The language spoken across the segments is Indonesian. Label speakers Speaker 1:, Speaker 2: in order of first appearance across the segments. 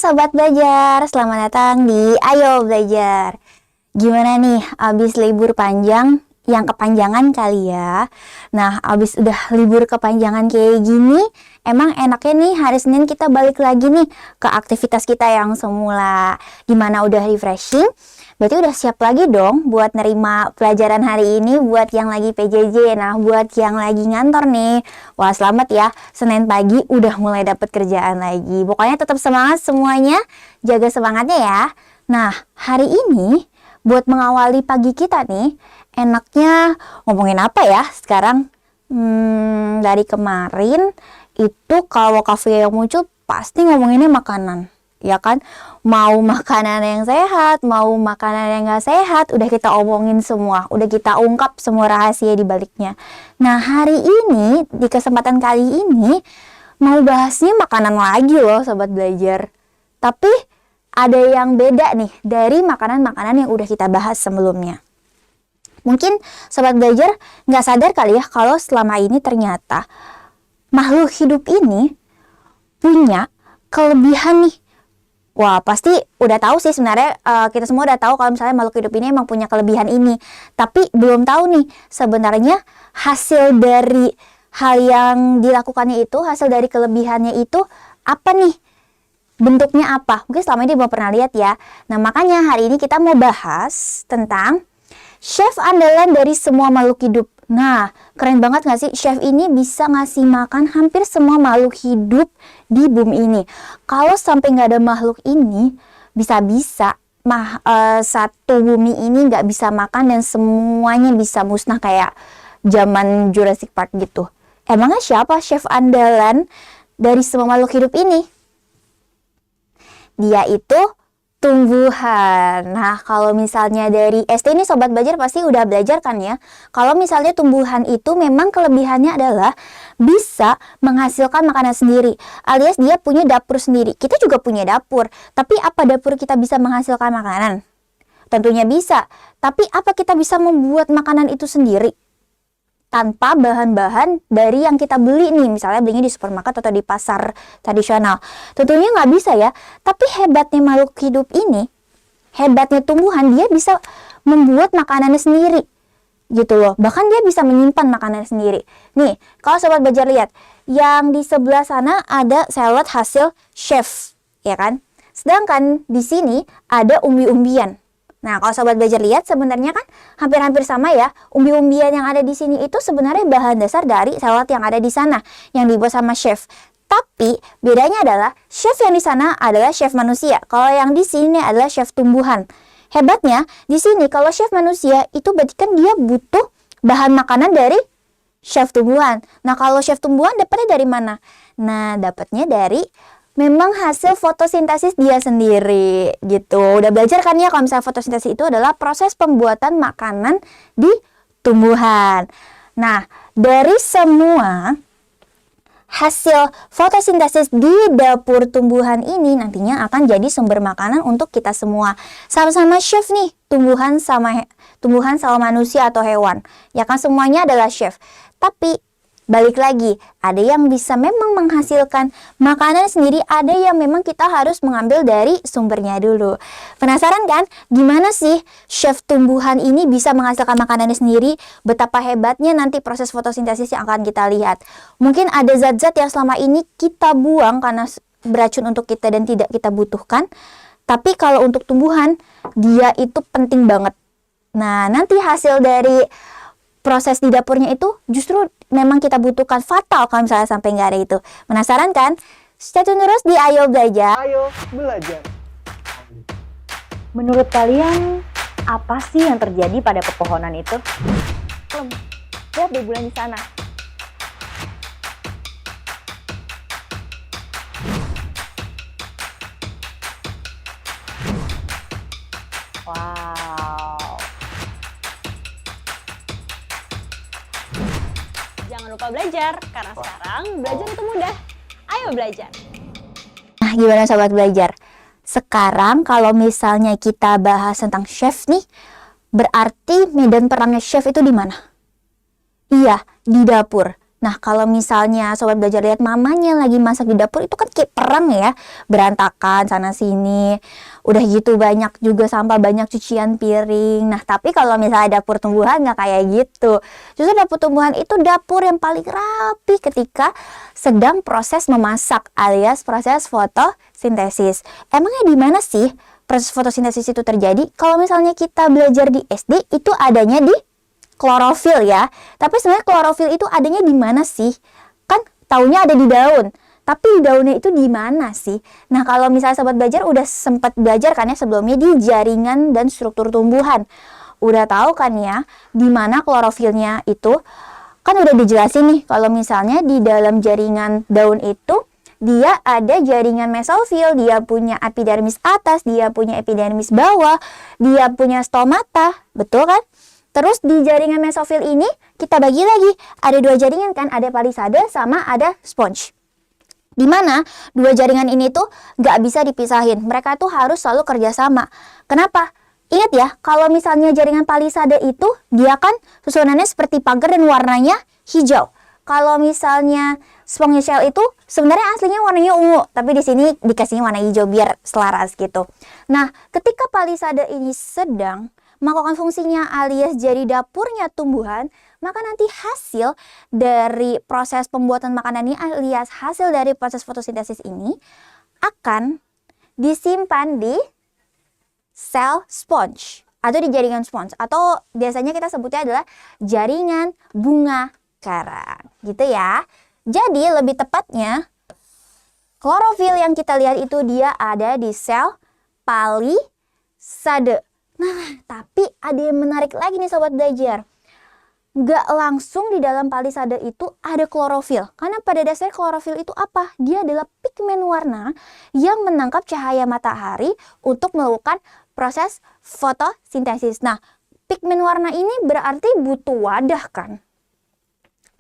Speaker 1: Sobat Belajar, selamat datang di Ayo Belajar. Gimana nih abis libur panjang yang kepanjangan kali ya? Nah, abis udah libur kepanjangan kayak gini, emang enaknya nih hari Senin kita balik lagi nih ke aktivitas kita yang semula. Gimana udah refreshing? Berarti udah siap lagi dong buat nerima pelajaran hari ini buat yang lagi PJJ. Nah, buat yang lagi ngantor nih, wah selamat ya, Senin pagi udah mulai dapat kerjaan lagi. Pokoknya tetap semangat semuanya, jaga semangatnya ya. Nah, hari ini buat mengawali pagi kita nih, enaknya ngomongin apa ya sekarang? Dari kemarin itu kalau kafe yang muncul pasti ngomonginnya makanan. Ya kan, mau makanan yang sehat, mau makanan yang gak sehat, udah kita omongin semua, udah kita ungkap semua rahasia di baliknya. Nah, hari ini, di kesempatan kali ini, mau bahasnya makanan lagi loh, Sobat Belajar. Tapi, ada yang beda nih, dari makanan-makanan yang udah kita bahas sebelumnya. Mungkin Sobat Belajar gak sadar kali ya, kalau selama ini ternyata, makhluk hidup ini punya kelebihan nih. Wah, pasti udah tahu sih sebenarnya, kita semua udah tahu kalau misalnya makhluk hidup ini emang punya kelebihan ini. Tapi belum tahu nih sebenarnya hasil dari hal yang dilakukannya itu, hasil dari kelebihannya itu apa nih? Bentuknya apa? Mungkin selama ini belum pernah lihat ya. Nah, makanya hari ini kita mau bahas tentang chef andalan dari semua makhluk hidup. Nah, keren banget gak sih? Chef ini bisa ngasih makan hampir semua makhluk hidup di bumi ini. Kalau sampai nggak ada makhluk ini, bisa-bisa satu bumi ini nggak bisa makan dan semuanya bisa musnah kayak zaman Jurassic Park gitu. Emangnya siapa chef andalan dari semua makhluk hidup ini? Dia itu tumbuhan. Nah, kalau misalnya dari SD ini Sobat Belajar pasti udah belajar kan ya. Kalau misalnya tumbuhan itu memang kelebihannya adalah bisa menghasilkan makanan sendiri. Alias dia punya dapur sendiri. Kita juga punya dapur. Tapi apa dapur kita bisa menghasilkan makanan? Tentunya bisa. Tapi apa kita bisa membuat makanan itu sendiri? Tanpa bahan-bahan dari yang kita beli nih, misalnya belinya di supermarket atau di pasar tradisional. Tentunya nggak bisa ya, tapi hebatnya makhluk hidup ini, hebatnya tumbuhan, dia bisa membuat makanannya sendiri, gitu loh. Bahkan dia bisa menyimpan makanannya sendiri. Nih, kalau Sobat Belajar lihat, yang di sebelah sana ada salad hasil chef, ya kan? Sedangkan di sini ada umbi-umbian. Nah, kalau Sobat Belajar lihat sebenarnya kan hampir-hampir sama ya. Umbi-umbian yang ada di sini itu sebenarnya bahan dasar dari salad yang ada di sana yang dibuat sama chef. Tapi bedanya adalah chef yang di sana adalah chef manusia. Kalau yang di sini adalah chef tumbuhan. Hebatnya di sini kalau chef manusia itu berarti kan dia butuh bahan makanan dari chef tumbuhan. Nah, kalau chef tumbuhan dapatnya dari mana? Nah, dapatnya dari memang hasil fotosintesis dia sendiri gitu. Udah belajar kan ya kalau misalnya fotosintesis itu adalah proses pembuatan makanan di tumbuhan. Nah, dari semua hasil fotosintesis di dapur tumbuhan ini nantinya akan jadi sumber makanan untuk kita semua. Sama-sama chef nih, tumbuhan sama manusia atau hewan. Ya kan semuanya adalah chef. Tapi balik lagi, ada yang bisa memang menghasilkan makanan sendiri, ada yang memang kita harus mengambil dari sumbernya dulu. Penasaran kan? Gimana sih chef tumbuhan ini bisa menghasilkan makanannya sendiri? Betapa hebatnya nanti proses fotosintesis yang akan kita lihat. Mungkin ada zat-zat yang selama ini kita buang karena beracun untuk kita dan tidak kita butuhkan. Tapi kalau untuk tumbuhan, dia itu penting banget. Nah, nanti hasil dari proses di dapurnya itu justru memang kita butuhkan, fatal kalau misalnya sampai nggak ada itu. Penasaran kan? Stay tune terus di Ayo Belajar.
Speaker 2: Ayo belajar.
Speaker 3: Menurut kalian, apa sih yang terjadi pada pepohonan itu?
Speaker 1: Lihat deh bulan di sana.
Speaker 3: Wow.
Speaker 4: Jangan lupa belajar, karena sekarang belajar itu mudah. Ayo belajar.
Speaker 1: Nah, gimana Sobat Belajar? Sekarang kalau misalnya kita bahas tentang chef nih, berarti medan perangnya chef itu di mana? Iya, di dapur. Nah, kalau misalnya sobat belajar lihat mamanya lagi masak di dapur, itu kan kayak perang ya, berantakan sana sini. Udah gitu banyak juga sampah, banyak cucian piring. Nah, tapi kalau misalnya dapur tumbuhan nggak kayak gitu. Justru dapur tumbuhan itu dapur yang paling rapi ketika sedang proses memasak alias proses fotosintesis. Emangnya di mana sih proses fotosintesis itu terjadi? Kalau misalnya kita belajar di SD, itu adanya di klorofil ya. Tapi sebenarnya klorofil itu adanya di mana sih? Kan taunya ada di daun. Tapi di daunnya itu di mana sih? Nah, kalau misalnya sobat belajar udah sempat belajar kan ya sebelumnya di jaringan dan struktur tumbuhan. Udah tahu kan ya di mana klorofilnya itu? Kan udah dijelasin nih kalau misalnya di dalam jaringan daun itu dia ada jaringan mesofil, dia punya epidermis atas, dia punya epidermis bawah, dia punya stomata, betul kan? Terus di jaringan mesofil ini kita bagi lagi, ada dua jaringan kan, ada palisade sama ada sponge. Dimana dua jaringan ini tuh nggak bisa dipisahin, mereka tuh harus selalu kerjasama. Kenapa? Ingat ya, kalau misalnya jaringan palisade itu dia kan susunannya seperti pagar dan warnanya hijau. Kalau misalnya sponge shell itu sebenarnya aslinya warnanya ungu, tapi di sini dikasihnya warna hijau biar selaras gitu. Nah, ketika palisade ini sedang melakukan fungsinya alias jadi dapurnya tumbuhan, maka nanti hasil dari proses pembuatan makanan ini alias hasil dari proses fotosintesis ini akan disimpan di sel sponge atau di jaringan sponge, atau biasanya kita sebutnya adalah jaringan bunga karang gitu ya. Jadi lebih tepatnya klorofil yang kita lihat itu dia ada di sel palisade. Nah, tapi ada yang menarik lagi nih sobat belajar. Nggak langsung di dalam palisade itu ada klorofil. Karena pada dasarnya klorofil itu apa? Dia adalah pigmen warna yang menangkap cahaya matahari untuk melakukan proses fotosintesis. Nah, pigmen warna ini berarti butuh wadah kan?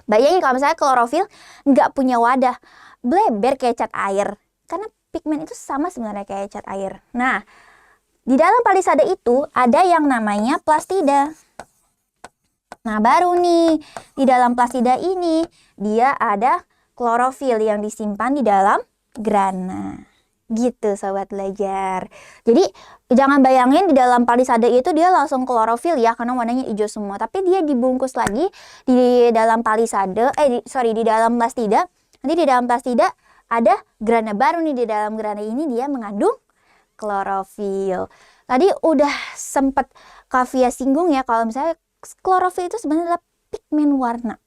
Speaker 1: Bayangin kalau misalnya klorofil nggak punya wadah, bleber kayak cat air. Karena pigmen itu sama sebenarnya kayak cat air. Nah, di dalam palisade itu ada yang namanya plastida. Nah, baru nih di dalam plastida ini dia ada klorofil yang disimpan di dalam grana. Gitu sobat belajar. Jadi jangan bayangin di dalam palisade itu dia langsung klorofil ya, karena warnanya hijau semua. Tapi dia dibungkus lagi di dalam palisade, di dalam plastida. Nanti di dalam plastida ada grana baru nih, di dalam grana ini dia mengandung klorofil. Tadi udah sempat Kavia singgung ya kalau misalnya klorofil itu sebenarnya adalah pigmen warna,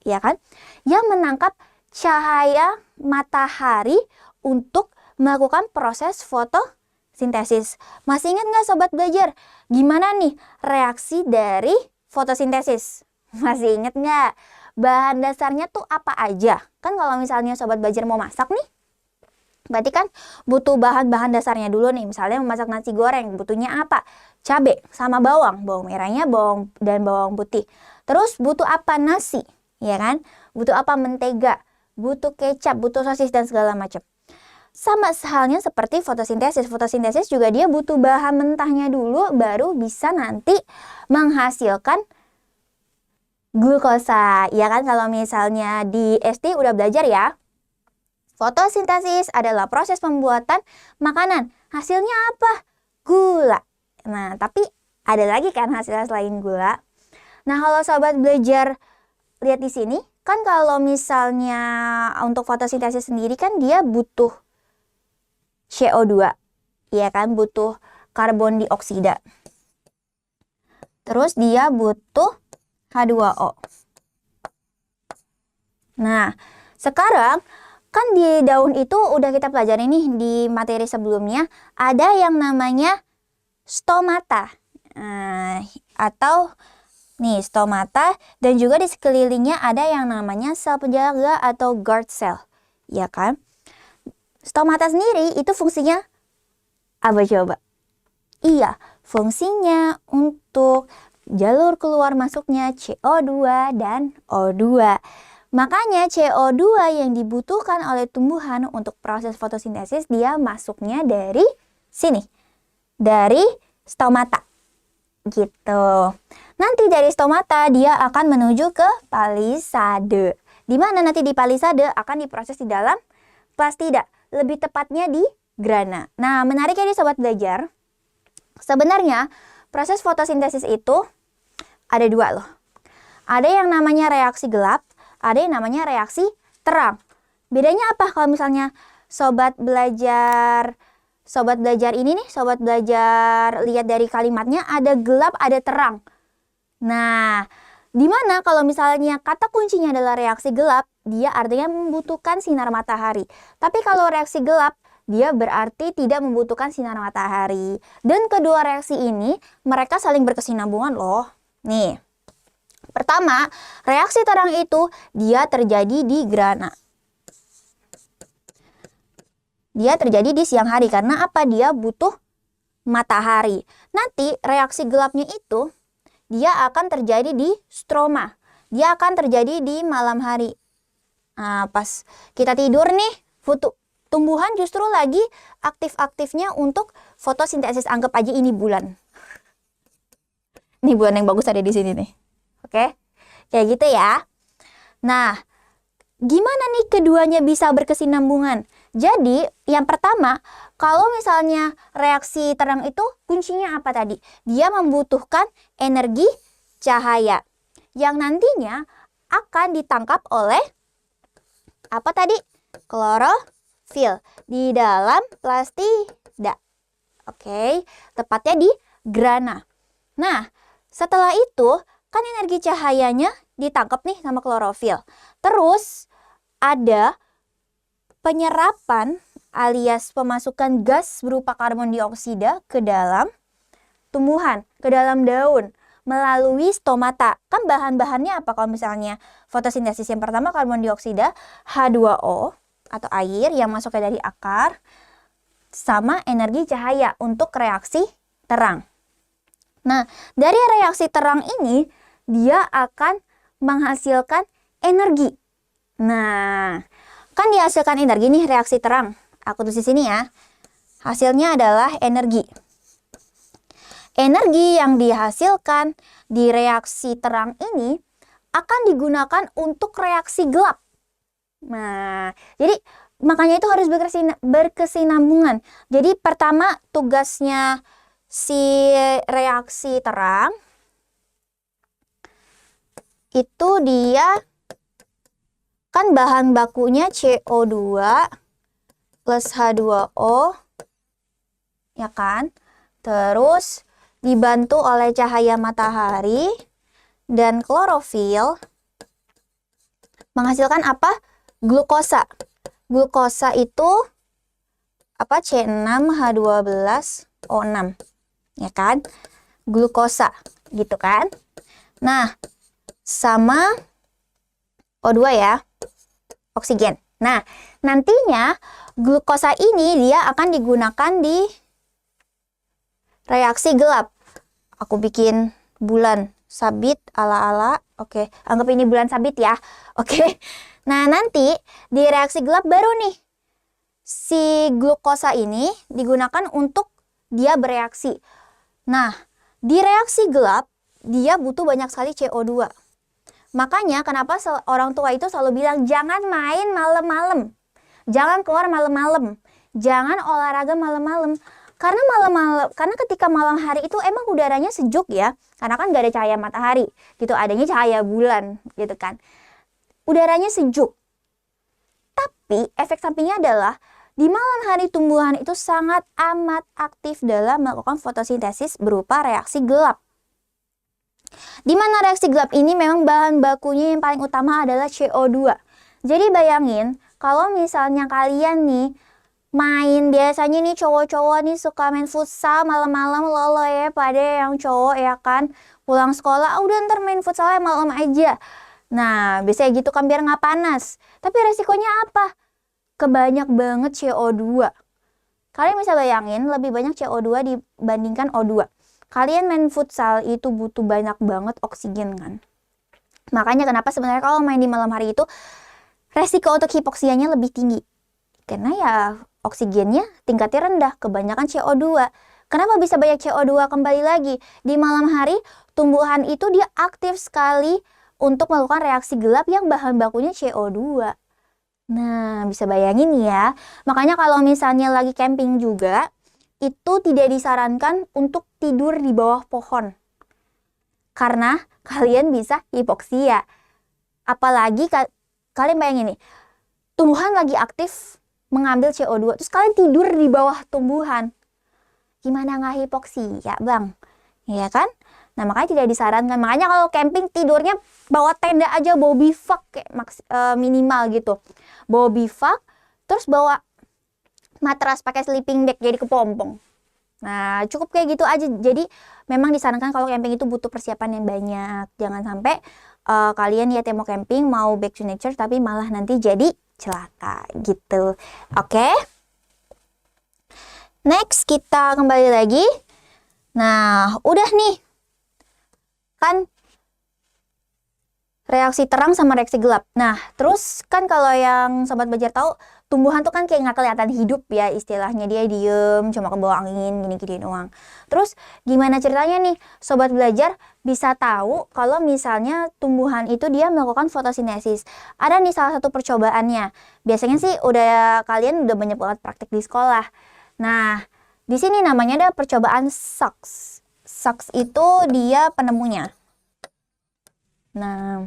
Speaker 1: ya kan? Yang menangkap cahaya matahari untuk melakukan proses fotosintesis. Masih ingat nggak sobat belajar? Gimana nih reaksi dari fotosintesis? Masih ingat nggak? Bahan dasarnya tuh apa aja? Kan kalau misalnya sobat belajar mau masak nih, berarti kan butuh bahan-bahan dasarnya dulu nih. Misalnya memasak nasi goreng, butuhnya apa? Cabai sama bawang. Bawang merahnya, bawang dan bawang putih. Terus butuh apa? Nasi, ya kan? Butuh apa? Mentega, butuh kecap, butuh sosis dan segala macam. Sama halnya seperti fotosintesis. Fotosintesis juga dia butuh bahan mentahnya dulu, baru bisa nanti menghasilkan glukosa. Ya kan, kalau misalnya di SD udah belajar ya. Fotosintesis adalah proses pembuatan makanan. Hasilnya apa? Gula. Nah, tapi ada lagi kan hasilnya selain gula. Nah, kalau sobat belajar lihat di sini, kan kalau misalnya untuk fotosintesis sendiri kan dia butuh CO2. Ya kan, butuh karbon dioksida. Terus dia butuh H2O. Nah, sekarang kan di daun itu udah kita pelajari nih di materi sebelumnya, ada yang namanya stomata. Atau nih stomata, dan juga di sekelilingnya ada yang namanya sel penjaga atau guard cell. Ya kan? Stomata sendiri itu fungsinya apa coba? Iya, fungsinya untuk jalur keluar masuknya CO2 dan O2. Makanya CO2 yang dibutuhkan oleh tumbuhan untuk proses fotosintesis dia masuknya dari sini, dari stomata gitu. Nanti dari stomata dia akan menuju ke palisade. Di mana nanti di palisade akan diproses di dalam plastida, lebih tepatnya di grana. Nah, menarik ya nih sobat belajar. Sebenarnya proses fotosintesis itu ada dua loh. Ada yang namanya reaksi gelap, ada yang namanya reaksi terang. Bedanya apa kalau misalnya sobat belajar ini nih, sobat belajar lihat dari kalimatnya ada gelap, ada terang. Nah, di mana kalau misalnya kata kuncinya adalah reaksi gelap, dia artinya membutuhkan sinar matahari. Tapi kalau reaksi gelap, dia berarti tidak membutuhkan sinar matahari. Dan kedua reaksi ini, mereka saling berkesinambungan loh. Nih, pertama, reaksi terang itu dia terjadi di grana. Dia terjadi di siang hari karena apa? Dia butuh matahari. Nanti reaksi gelapnya itu dia akan terjadi di stroma. Dia akan terjadi di malam hari. Nah, pas kita tidur nih, tumbuhan justru lagi aktif-aktifnya untuk fotosintesis. Anggap aja ini bulan. Ini bulan yang bagus ada di sini nih. Oke? Kayak gitu ya. Nah, gimana nih keduanya bisa berkesinambungan? Jadi, yang pertama, kalau misalnya reaksi terang itu kuncinya apa tadi? Dia membutuhkan energi cahaya yang nantinya akan ditangkap oleh apa tadi? Klorofil di dalam plastida. Oke, tepatnya di grana. Nah, setelah itu kan energi cahayanya ditangkap nih sama klorofil. Terus ada penyerapan alias pemasukan gas berupa karbon dioksida ke dalam tumbuhan, ke dalam daun melalui stomata. Kan bahan-bahannya apa kalau misalnya fotosintesis? Yang pertama karbon dioksida, H2O atau air yang masuknya dari akar, sama energi cahaya untuk reaksi terang. Nah, dari reaksi terang ini dia akan menghasilkan energi. Nah, kan dihasilkan energi nih reaksi terang. Aku tulis di sini ya. Hasilnya adalah energi. Energi yang dihasilkan di reaksi terang ini akan digunakan untuk reaksi gelap. Nah, jadi makanya itu harus berkesinambungan. Jadi pertama tugasnya si reaksi terang itu dia kan bahan bakunya CO2 plus H2O, ya kan? Terus dibantu oleh cahaya matahari dan klorofil menghasilkan apa? Glukosa. Glukosa itu apa? C6H12O6, ya kan? Glukosa, gitu kan? Nah, sama O2 ya, oksigen. Nah, nantinya glukosa ini dia akan digunakan di reaksi gelap. Aku bikin bulan sabit ala-ala. Oke, anggap ini bulan sabit ya. Oke. Nah, nanti di reaksi gelap baru nih si glukosa ini digunakan untuk dia bereaksi. Nah, di reaksi gelap dia butuh banyak sekali CO2. Makanya kenapa orang tua itu selalu bilang jangan main malam-malam. Jangan keluar malam-malam. Jangan olahraga malam-malam. Karena ketika malam hari itu emang udaranya sejuk ya. Karena kan gak ada cahaya matahari gitu, adanya cahaya bulan gitu kan. Udaranya sejuk. Tapi efek sampingnya adalah di malam hari tumbuhan itu sangat amat aktif dalam melakukan fotosintesis berupa reaksi gelap. Di mana reaksi gelap ini memang bahan bakunya yang paling utama adalah CO2. Jadi bayangin kalau misalnya kalian nih main, biasanya nih cowok-cowok nih suka main futsal malam-malam, lolo ya pada yang cowok ya kan, pulang sekolah udah ntar main futsal malam aja. Nah biasanya gitu kan biar nggak panas. Tapi resikonya apa? Kebanyak banget CO2. Kalian bisa bayangin lebih banyak CO2 dibandingkan O2. Kalian main futsal itu butuh banyak banget oksigen kan. Makanya kenapa sebenarnya kalau main di malam hari itu resiko untuk hipoksianya lebih tinggi. Karena ya oksigennya tingkatnya rendah, kebanyakan CO2. Kenapa bisa banyak CO2? Kembali lagi, di malam hari tumbuhan itu dia aktif sekali untuk melakukan reaksi gelap yang bahan bakunya CO2. Nah, bisa bayangin ya. Makanya kalau misalnya lagi camping juga, itu tidak disarankan untuk tidur di bawah pohon. Karena kalian bisa hipoksia. Apalagi kalian bayangin nih, tumbuhan lagi aktif mengambil CO2, terus kalian tidur di bawah tumbuhan. Gimana nggak hipoksia, Bang? Iya kan? Nah, makanya tidak disarankan. Makanya kalau camping tidurnya bawa tenda aja, bawa bivak kayak minimal gitu. Bawa bivak, terus bawa matras pakai sleeping bag jadi kepompong. Nah, cukup kayak gitu aja. Jadi memang disarankan kalau camping itu butuh persiapan yang banyak. Jangan sampai kalian ya mau camping, mau back to nature, tapi malah nanti jadi celaka gitu. Oke? Next, kita kembali lagi. Nah, udah nih. Kan reaksi terang sama reaksi gelap. Nah, terus kan kalau yang Sobat Belajar tahu, tumbuhan tuh kan kayak nggak kelihatan hidup ya istilahnya. Dia diem, cuma ke bawah angin, gini-gini doang. Terus gimana ceritanya nih Sobat Belajar bisa tahu kalau misalnya tumbuhan itu dia melakukan fotosintesis. Ada nih salah satu percobaannya. Biasanya sih kalian udah banyak banget praktik di sekolah. Nah, di sini namanya ada percobaan SOX. SOX itu dia penemunya. Nah,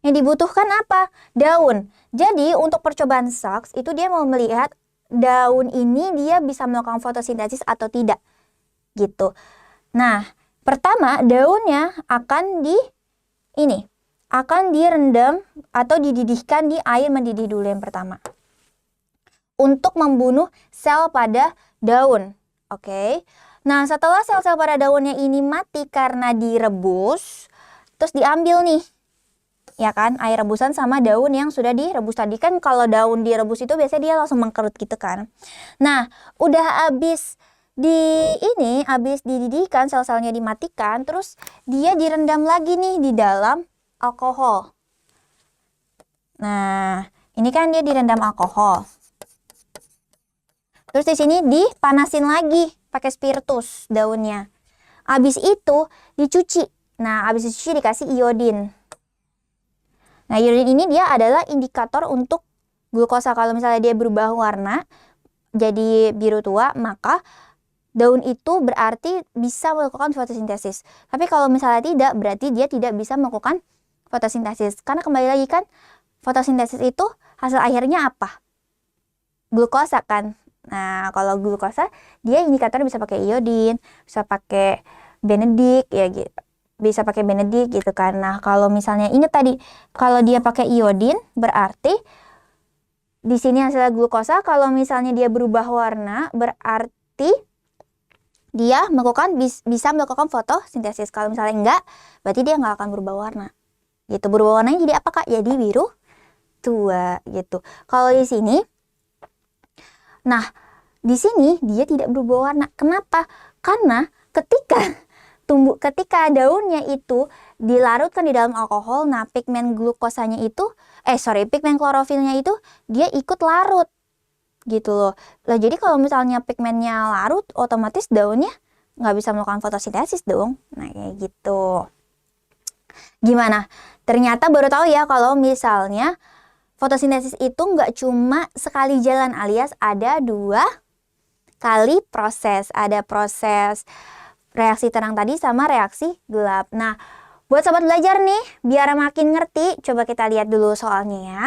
Speaker 1: yang dibutuhkan apa? Daun. Jadi untuk percobaan SOX itu dia mau melihat daun ini dia bisa melakukan fotosintesis atau tidak. Gitu. Nah, pertama daunnya akan direndam atau dididihkan di air mendidih dulu yang pertama. Untuk membunuh sel pada daun. Oke. Nah, setelah sel-sel pada daunnya ini mati karena direbus, terus diambil nih, ya kan, air rebusan sama daun yang sudah direbus tadi. Kan kalau daun direbus itu biasanya dia langsung mengkerut gitu kan. Nah, udah habis dididihkan, sel-selnya dimatikan, terus dia direndam lagi nih di dalam alkohol. Nah, ini kan dia direndam alkohol. Terus di sini dipanasin lagi pakai spiritus daunnya. Habis itu dicuci. Nah, habis dicuci dikasih iodin. Nah, iodin ini dia adalah indikator untuk glukosa. Kalau misalnya dia berubah warna jadi biru tua, maka daun itu berarti bisa melakukan fotosintesis. Tapi kalau misalnya tidak, berarti dia tidak bisa melakukan fotosintesis. Karena kembali lagi kan, fotosintesis itu hasil akhirnya apa? Glukosa kan. Nah, kalau glukosa dia indikatornya bisa pakai iodin, bisa pakai benedik ya gitu. Bisa pakai benedik gitu kan. Nah, kalau misalnya ingat tadi, kalau dia pakai iodin berarti di sini hasil glukosa. Kalau misalnya dia berubah warna berarti dia bisa melakukan fotosintesis. Kalau misalnya enggak, berarti dia nggak akan berubah warna. Gitu. Berubah warnanya jadi apa, Kak? Jadi biru tua gitu. Kalau di sini dia tidak berubah warna. Kenapa? Karena ketika daunnya itu dilarutkan di dalam alkohol, nah pigmen klorofilnya itu dia ikut larut gitu loh. Nah, jadi kalau misalnya pigmennya larut, otomatis daunnya nggak bisa melakukan fotosintesis dong. Nah, kayak gitu. Gimana? Ternyata baru tahu ya kalau misalnya fotosintesis itu nggak cuma sekali jalan, alias ada 2 kali proses. Ada proses reaksi terang tadi sama reaksi gelap. Nah, buat Sobat Belajar nih, biar makin ngerti, coba kita lihat dulu soalnya ya.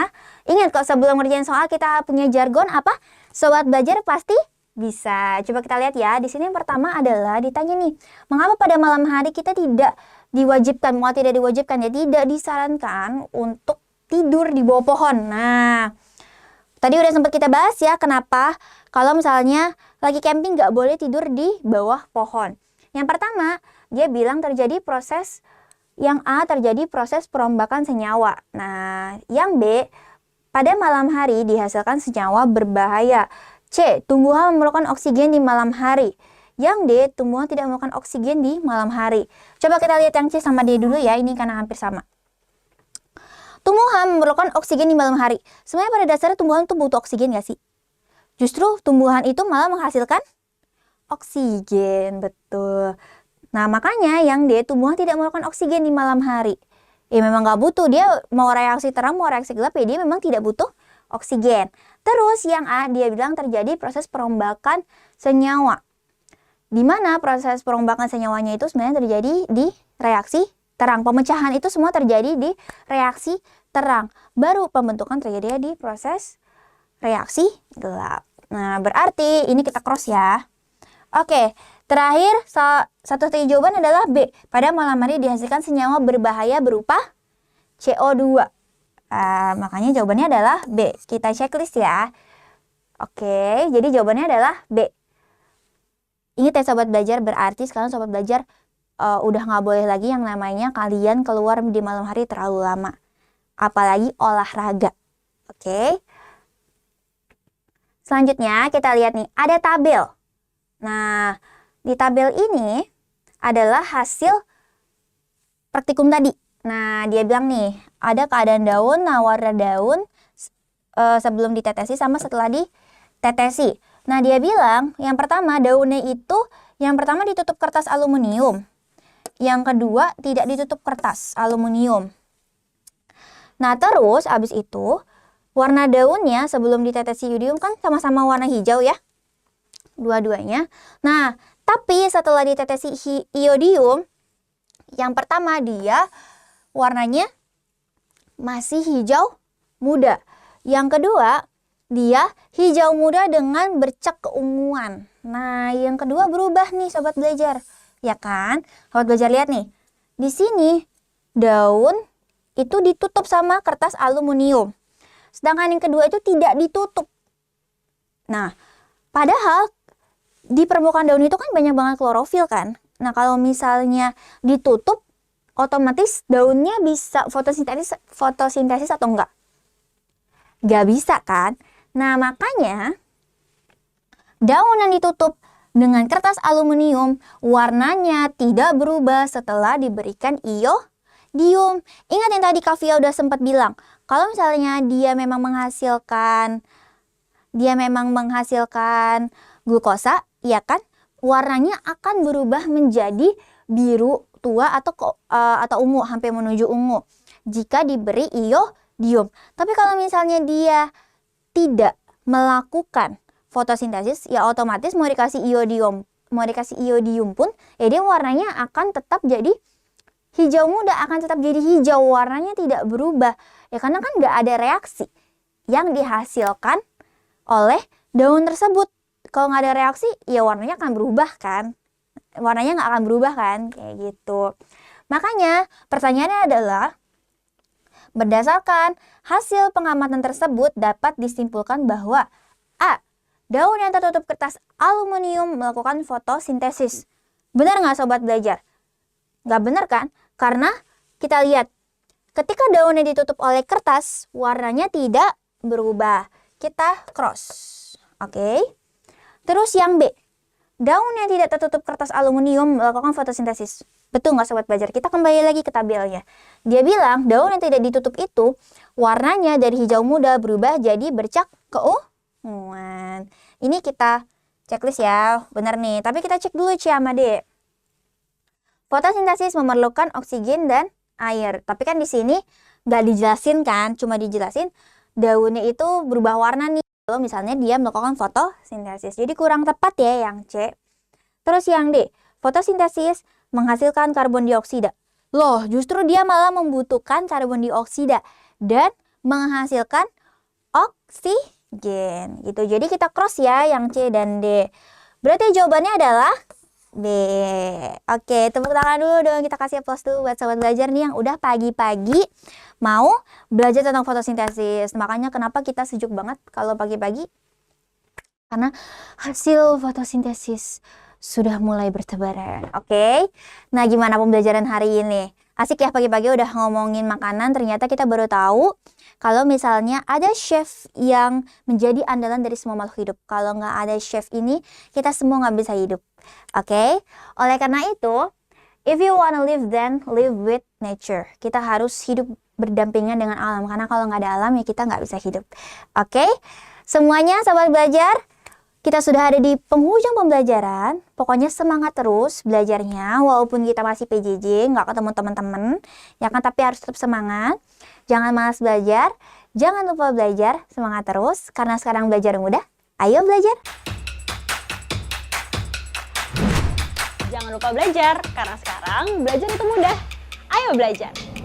Speaker 1: Ingat kok sebelum ngerjain soal kita punya jargon apa? Sobat Belajar pasti bisa. Coba kita lihat ya. Di sini yang pertama adalah ditanya nih, mengapa pada malam hari kita tidak diwajibkan, ya tidak disarankan untuk tidur di bawah pohon. Nah, tadi udah sempat kita bahas ya, kenapa kalau misalnya lagi camping nggak boleh tidur di bawah pohon. Yang pertama, dia bilang terjadi proses perombakan senyawa. Nah, yang B, pada malam hari dihasilkan senyawa berbahaya. C, tumbuhan memerlukan oksigen di malam hari. Yang D, tumbuhan tidak memerlukan oksigen di malam hari. Coba kita lihat yang C sama D dulu ya, ini karena hampir sama. Tumbuhan memerlukan oksigen di malam hari. Sebenarnya pada dasarnya tumbuhan itu butuh oksigen nggak sih? Justru tumbuhan itu malah menghasilkan oksigen, betul. Nah, makanya yang D, tumbuhan tidak memerlukan oksigen di malam hari. Ya memang nggak butuh, dia mau reaksi terang, mau reaksi gelap, ya dia memang tidak butuh oksigen. Terus yang A, dia bilang terjadi proses perombakan senyawa. Di mana proses perombakan senyawanya itu sebenarnya terjadi di reaksi terang. Pemecahan itu semua terjadi di reaksi terang. Baru pembentukan terjadi di proses reaksi gelap. Nah, berarti ini kita cross ya. Oke, terakhir satu titik jawaban adalah B. Pada malam hari dihasilkan senyawa berbahaya berupa CO2. Makanya jawabannya adalah B. Kita checklist ya. Oke, jadi jawabannya adalah B. Ingat ya Sobat Belajar, berarti sekarang Sobat Belajar udah nggak boleh lagi yang namanya kalian keluar di malam hari terlalu lama. Apalagi olahraga. Oke. Selanjutnya kita lihat nih, ada tabel. Nah, di tabel ini adalah hasil praktikum tadi. Nah, dia bilang nih, ada keadaan daun, nah warna daun sebelum ditetesi sama setelah ditetesi. Nah, dia bilang yang pertama daunnya itu yang pertama ditutup kertas aluminium. Yang kedua tidak ditutup kertas aluminium. Nah, terus abis itu warna daunnya sebelum ditetesi iodium kan sama-sama warna hijau ya. Dua-duanya. Nah, tapi setelah ditetesi iodium, yang pertama dia warnanya masih hijau muda. Yang kedua, dia hijau muda dengan bercak keunguan. Nah, yang kedua berubah nih Sobat Belajar. Ya kan? Sobat Belajar lihat nih. Di sini daun itu ditutup sama kertas aluminium. Sedangkan yang kedua itu tidak ditutup. Nah, padahal di permukaan daun itu kan banyak banget klorofil kan. Nah, kalau misalnya ditutup, otomatis daunnya bisa fotosintesis atau enggak? Nggak bisa kan? Nah, makanya daun yang ditutup dengan kertas aluminium warnanya tidak berubah setelah diberikan iodium. Ingat yang tadi Kak Fia udah sempat bilang, kalau misalnya dia memang menghasilkan glukosa, ya kan? Warnanya akan berubah menjadi biru tua atau ungu, hampir menuju ungu jika diberi iodium. Tapi kalau misalnya dia tidak melakukan fotosintesis, ya otomatis mau dikasih iodium pun, ya dia warnanya akan tetap jadi hijau muda, akan tetap jadi hijau, warnanya tidak berubah. Ya karena kan nggak ada reaksi yang dihasilkan oleh daun tersebut. Kalau nggak ada reaksi, ya warnanya akan berubah kan? Warnanya nggak akan berubah kan? Kayak gitu. Makanya pertanyaannya adalah, berdasarkan hasil pengamatan tersebut dapat disimpulkan bahwa A. Daun yang tertutup kertas aluminium melakukan fotosintesis. Benar nggak Sobat Belajar? Nggak benar kan? Karena kita lihat, ketika daunnya ditutup oleh kertas, warnanya tidak berubah. Kita cross. Oke. Terus yang B. Daun yang tidak tertutup kertas aluminium melakukan fotosintesis. Betul nggak Sobat Belajar? Kita kembali lagi ke tabelnya. Dia bilang daun yang tidak ditutup itu warnanya dari hijau muda berubah jadi bercak keunguan. Ini kita checklist ya, benar nih. Tapi kita cek dulu C sama D. Fotosintesis memerlukan oksigen dan air. Tapi kan di sini nggak dijelasin kan, cuma dijelasin daunnya itu berubah warna nih. Kalau misalnya dia melakukan fotosintesis. Jadi kurang tepat ya yang C. Terus yang D. Fotosintesis menghasilkan karbon dioksida. Loh, justru dia malah membutuhkan karbon dioksida dan menghasilkan oksigen. Gitu. Jadi kita cross ya yang C dan D. Berarti jawabannya adalah B. Oke, tepuk tangan dulu dong. Kita kasih applause dulu buat Sobat Belajar nih yang udah pagi-pagi mau belajar tentang fotosintesis. Makanya kenapa kita sejuk banget kalau pagi-pagi? Karena hasil fotosintesis sudah mulai bertebaran. Oke. Nah, gimana pembelajaran hari ini? Asik ya pagi-pagi udah ngomongin makanan. Ternyata kita baru tahu kalau misalnya ada chef yang menjadi andalan dari semua makhluk hidup. Kalau nggak ada chef ini, kita semua nggak bisa hidup. Oke. Oleh karena itu, if you wanna live, then live with nature. Kita harus hidup berdampingan dengan alam. Karena kalau nggak ada alam, ya kita nggak bisa hidup. Oke. Semuanya Sobat Belajar, kita sudah ada di penghujung pembelajaran. Pokoknya semangat terus belajarnya, walaupun kita masih PJJ, nggak ketemu teman-teman, ya kan? Tapi harus tetap semangat. Jangan malas belajar, jangan lupa belajar, semangat terus. Karena sekarang belajar mudah, ayo belajar.
Speaker 4: Jangan lupa belajar, karena sekarang belajar itu mudah. Ayo belajar!